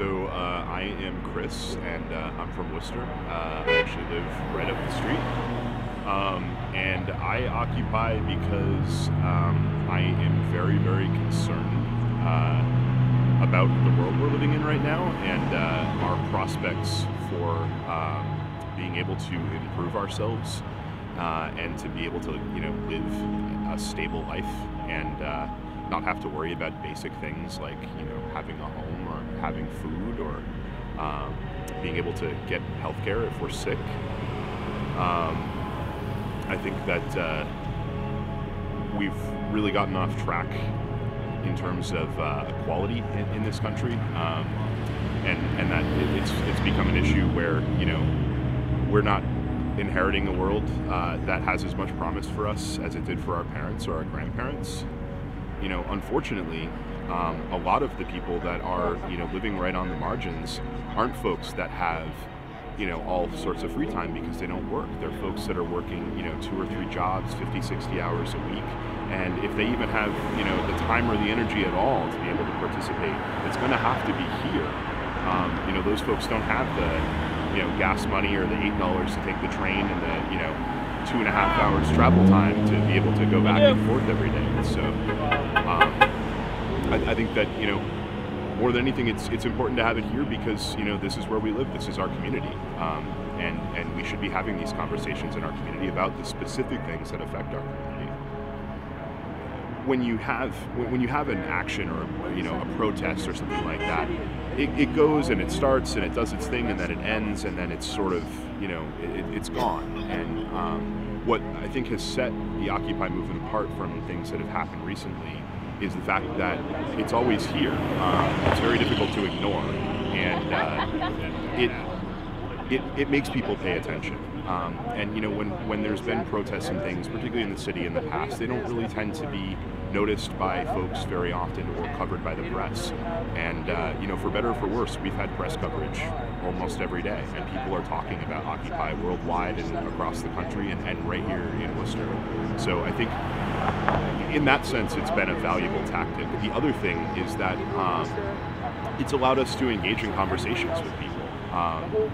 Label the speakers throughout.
Speaker 1: I am Chris, and I'm from Worcester. I actually live right up the street. And I occupy because I am very, very concerned about the world we're living in right now and our prospects for being able to improve ourselves and to be able to, live a stable life and not have to worry about basic things like, having a home or having food or being able to get healthcare if we're sick. I think that we've really gotten off track in terms of equality in this country, and that it's become an issue where we're not inheriting a world that has as much promise for us as it did for our parents or our grandparents. Unfortunately, a lot of the people that are living right on the margins aren't folks that have all sorts of free time because they don't work. They're folks that are working 2 or 3 jobs, 50, 60 hours a week. And if they even have the time or the energy at all to be able to participate, it's going to have to be here. Those folks don't have the gas money or the $8 to take the train and the 2.5 hours travel time to be able to go back and forth every day. So I think that more than anything, it's important to have it here because this is where we live. This is our community, and we should be having these conversations in our community about the specific things that affect our community. When you have an action or a protest or something like that, it goes and it starts and it does its thing and then it ends and then it's sort of it's gone. And what I think has set the Occupy movement apart from things that have happened recently is the fact that it's always here. It's very difficult to ignore, and it makes people pay attention. And when there's been protests and things, particularly in the city in the past, they don't really tend to be noticed by folks very often or covered by the press. And for better or for worse, we've had press coverage almost every day, and people are talking about Occupy worldwide and across the country and right here in Worcester. So I think in that sense, it's been a valuable tactic. The other thing is that it's allowed us to engage in conversations with people.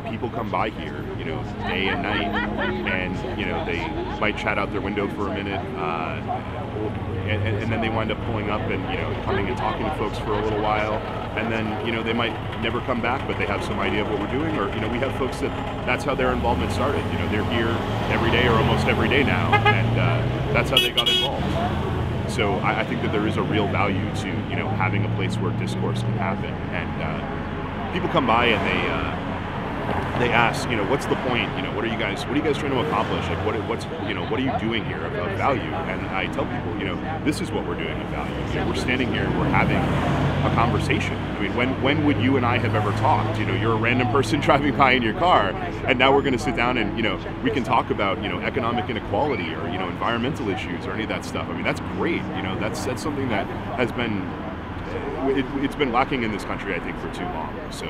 Speaker 1: People come by here, day and night, and they might chat out their window for a minute, and then they wind up pulling up and coming and talking to folks for a little while, and then they might never come back, but they have some idea of what we're doing. Or we have folks that's how their involvement started. They're here every day or almost every day now, and that's how they got involved. So I think that there is a real value to having a place where discourse can happen, and people come by and they ask, what's the point? What are you guys trying to accomplish? Like, what are you doing here of value? And I tell people, this is what we're doing of value. We're standing here and we're having a conversation. I mean, when would you and I have ever talked? You're a random person driving by in your car, and now we're going to sit down and we can talk about economic inequality or environmental issues or any of that stuff. I mean, that's great. That's something that has been it's been lacking in this country, I think, for too long. So.